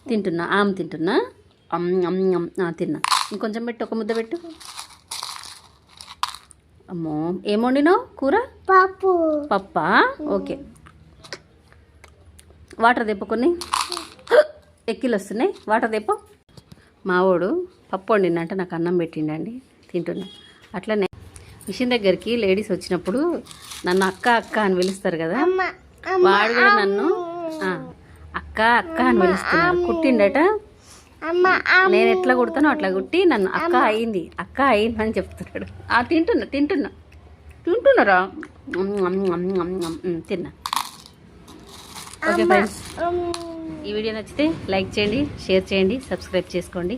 తింటున్నా ఆమె తింటున్నా తిన్నా. ఇంకొంచెం పెట్టు, ఒక ముద్ద పెట్టు. అమ్మో ఏం వండినావు కూర? పప్పా? ఓకే. వాటర్ తెప్పు, కొన్ని ఎక్కిలు వస్తున్నాయి, వాటర్ తెప్పు. మావోడు పప్పు వండిందంటే నాకు అన్నం పెట్టిండండి, తింటున్నా. అట్లనే మిషన్ దగ్గరికి లేడీస్ వచ్చినప్పుడు నన్ను అక్క అక్క అని పిలుస్తారు కదా, వాడు కూడా నన్ను అక్క అక్క అని పిలుస్తున్నాడు. కుట్టిండట, నేను ఎట్లా కుడతానో అట్లా కుట్టి నన్ను అక్క అయింది అని చెప్తున్నాడు. తింటున్నారా? తిన్నా. ఓకే ఫ్రెండ్స్, ఈ వీడియో నచ్చితే లైక్ చేయండి, షేర్ చేయండి, సబ్స్క్రైబ్ చేసుకోండి.